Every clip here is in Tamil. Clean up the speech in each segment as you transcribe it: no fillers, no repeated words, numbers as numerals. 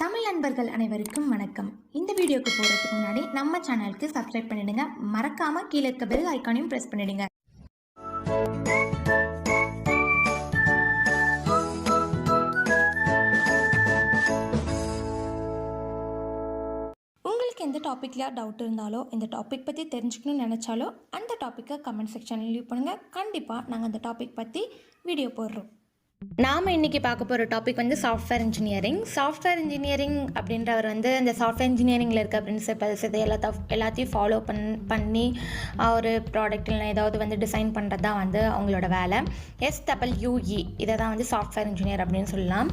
தமிழ் நண்பர்கள் அனைவருக்கும் வணக்கம். இந்த வீடியோக்கு போகிறதுக்கு முன்னாடி நம்ம சேனலுக்கு சப்ஸ்கிரைப் பண்ணிடுங்க. மறக்காமல் கீழே இருக்க பெல் ஐக்கானையும் ப்ரெஸ் பண்ணிடுங்க. உங்களுக்கு எந்த டாப்பிக்கில் டவுட் இருந்தாலோ, இந்த டாபிக் பற்றி தெரிஞ்சுக்கணும்னு நினச்சாலோ அந்த டாப்பிக்கை கமெண்ட் செக்ஷனில் லீவ் பண்ணுங்கள். கண்டிப்பாக நாங்கள் அந்த டாபிக் பற்றி வீடியோ போடுறோம். நாம் இன்றைக்கி பார்க்க போகிற டாபிக் வந்து சாஃப்ட்வேர் இன்ஜினியரிங். சாஃப்ட்வேர் இன்ஜினியரிங் அப்படின்றவர் வந்து இந்த சாஃப்ட்வேர் இன்ஜினியரிங்கில் இருக்க பிரின்சிபல்ஸ் இது எல்லாத்தையும் ஃபாலோ பண்ணி ஒரு ப்ராடக்ட்டில் ஏதாவது வந்து டிசைன் பண்ணுறது தான் வந்து அவங்களோட வேலை. SWE இதை தான் வந்து சாஃப்ட்வேர் இன்ஜினியர் அப்படின்னு சொல்லலாம்.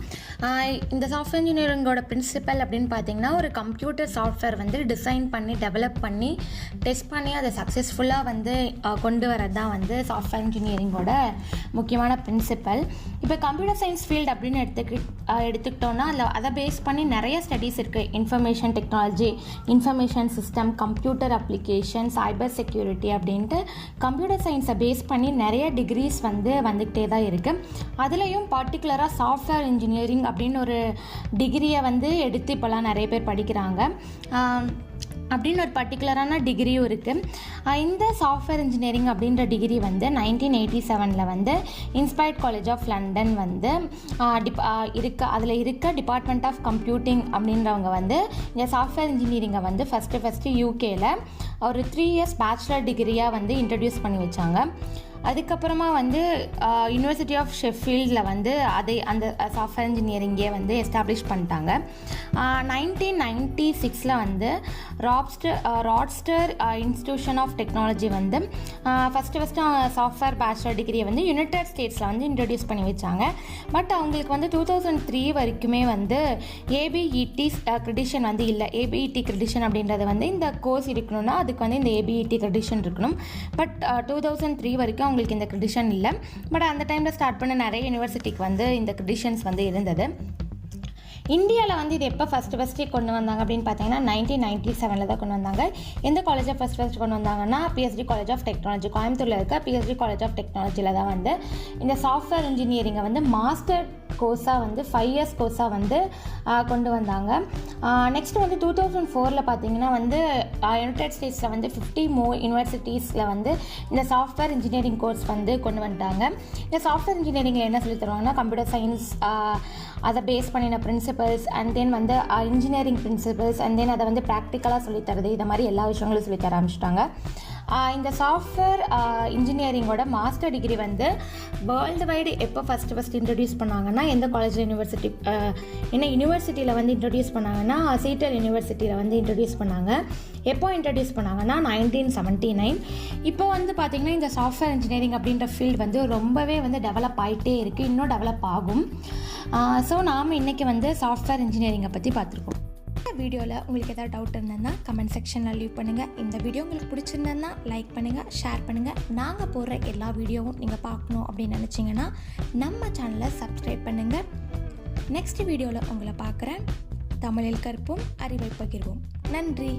இந்த சாஃப்ட்வேர் இன்ஜினியரிங்கோட பிரின்சிபல் அப்படின்னு பார்த்திங்கன்னா, ஒரு கம்ப்யூட்டர் சாஃப்ட்வேர் வந்து டிசைன் பண்ணி டெவலப் பண்ணி டெஸ்ட் பண்ணி அதை சக்ஸஸ்ஃபுல்லாக வந்து கொண்டு வரது தான் வந்து சாஃப்ட்வேர் இன்ஜினியரிங்கோட முக்கியமான பிரின்சிபல். இப்போ கம்ப்யூட்டர் சயின்ஸ் ஃபீல்டு அப்படின்னு எடுத்துக்கிட்டோன்னா அதை பேஸ் பண்ணி நிறைய ஸ்டடீஸ் இருக்குது. Information technology, information system, computer application, cyber security அப்படின்ட்டு கம்ப்யூட்டர் சயின்ஸை பேஸ் பண்ணி நிறைய டிகிரிஸ் வந்துக்கிட்டே தான் இருக்குது. அதுலேயும் பர்டிகுலராக சாஃப்ட்வேர் இன்ஜினியரிங் அப்படின்னு ஒரு டிகிரியை வந்து எடுத்து இப்போலாம் நிறைய பேர் படிக்கிறாங்க. அப்படின்னு ஒரு பர்டிகுலரான டிகிரியும் இருக்குது. இந்த சாஃப்ட்வேர் இன்ஜினியரிங் அப்படின்ற டிகிரி வந்து 1987 வந்து இன்ஸ்பயர்ட் காலேஜ் ஆஃப் லண்டன் வந்து அதில் இருக்க டிபார்ட்மெண்ட் ஆஃப் கம்ப்யூட்டிங் அப்படின்றவங்க வந்து இந்த சாஃப்ட்வேர் இன்ஜினியரிங்கை வந்து ஃபஸ்ட்டு யூகேயில் ஒரு 3 years பேச்சுலர் டிகிரியாக வந்து இன்ட்ரடியூஸ் பண்ணி வச்சாங்க. அதுக்கப்புறமா வந்து யூனிவர்சிட்டி ஆஃப் ஷெஃபீல்டில் வந்து அந்த சாஃப்ட்வேர் இன்ஜினியரிங்கே வந்து எஸ்டாப்ளிஷ் பண்ணிட்டாங்க. 1996 வந்து ராட்ஸ்டர் இன்ஸ்டிடியூஷன் ஆஃப் டெக்னாலஜி வந்து ஃபஸ்ட்டு சாஃப்ட்வேர் பேச்சுலர் டிகிரியை வந்து யுனைடெட் ஸ்டேட்ஸில் வந்து இன்ட்ரடியூஸ் பண்ணி வச்சாங்க. பட் அவங்களுக்கு வந்து 2003 வரைக்குமே வந்து ABET கிரெடிஷன் வந்து இல்லை. ABET கிரெடிஷன் அப்படின்றது வந்து இந்த கோர்ஸ் இருக்கணும்னா அதுக்கு வந்து இந்த ABET கிரெடிஷன் இருக்கணும். பட் 2003 வரைக்கும் அவங்களுக்கு இந்த கிரெடிஷன் இல்லை. பட் அந்த டைமில் ஸ்டார்ட் பண்ண நிறைய யூனிவர்சிட்டிக்கு வந்து இந்த கிரெடிஷன்ஸ் வந்து இருந்தது. இந்தியாவில் வந்து இது எப்போ ஃபஸ்ட்டு கொண்டு வந்தாங்க அப்படின்னு பார்த்தீங்கன்னா 1997 தான் கொண்டு வந்தாங்க. எந்த காலேஜை ஃபஸ்ட் கொண்டு வந்தாங்கன்னா PSD காலேஜ் ஆஃப் டெக்னாலஜி, கோயம்புத்தூரில் இருக்க PSD காலேஜ் ஆஃப் டெக்னாலஜியில் தான் வந்து இந்த சாஃப்ட்வேர் இன்ஜினியரிங்கை வந்து மாஸ்டர் கோர்ஸாக வந்து 5 years கோர்ஸாக வந்து கொண்டு வந்தாங்க. நெக்ஸ்ட்டு வந்து 2004 பார்த்தீங்கன்னா வந்து யுனைடெட் ஸ்டேட்ஸில் வந்து 50 more யூனிவர்சிட்டிஸில் வந்து இந்த சாஃப்ட்வேர் இன்ஜினியரிங் கோர்ஸ் வந்து கொண்டு வந்துட்டாங்க. இந்த சாஃப்ட்வேர் இன்ஜினியரிங்கில் என்ன சொல்லி தருவாங்கன்னா, கம்ப்யூட்டர் சயின்ஸ் அதை பேஸ் பண்ணின பிரின்சிபல்ஸ் அண்ட் தென் வந்து இன்ஜினியரிங் பிரின்சிபல்ஸ் அண்ட் தென் அதை வந்து ப்ராக்டிக்கலாக சொல்லித்தரது, இதை மாதிரி எல்லா விஷயங்களும் சொல்லித்தர ஆரம்பிச்சிட்டாங்க. இந்த சாஃப்ட்வேர் இன்ஜினியரிங்கோட மாஸ்டர் டிகிரி வந்து வேர்ல்டு வைடு எப்போ ஃபஸ்ட்டு இன்ட்ரடியூஸ் பண்ணாங்கன்னா, எந்த காலேஜ் யூனிவர்சிட்டியில் வந்து இன்ட்ரடியூஸ் பண்ணாங்கன்னா சீட்டல் யூனிவர்சிட்டியில் வந்து இன்ட்ரடியூஸ் பண்ணாங்க. எப்போ இன்ட்ரடியூஸ் பண்ணாங்கன்னா 1979. இப்போ வந்து பார்த்திங்கன்னா இந்த சாஃப்ட்வேர் இன்ஜினியரிங் அப்படின்ற ஃபீல்டு வந்து ரொம்பவே வந்து டெவலப் ஆகிட்டே இருக்குது, இன்னும் டெவலப் ஆகும். ஸோ நாம் இன்றைக்கி வந்து சாஃப்ட்வேர் இன்ஜினியரிங்கை பற்றி பார்த்துருக்கோம். இந்த வீடியோவில் உங்களுக்கு எதாவது டவுட் இருந்ததுன்னா கமெண்ட் செக்ஷனில் லீவ் பண்ணுங்கள். இந்த வீடியோ உங்களுக்கு பிடிச்சிருந்ததுன்னா லைக் பண்ணுங்கள், ஷேர் பண்ணுங்கள். நாங்கள் போடுற எல்லா வீடியோவும் நீங்கள் பார்க்கணும் அப்படின்னு நினச்சிங்கன்னா நம்ம சேனலை சப்ஸ்கிரைப் பண்ணுங்கள். நெக்ஸ்ட் வீடியோவில் உங்களை பார்க்குறேன். தமிழில் கற்போம், அறிவை பகிர்வோம். நன்றி.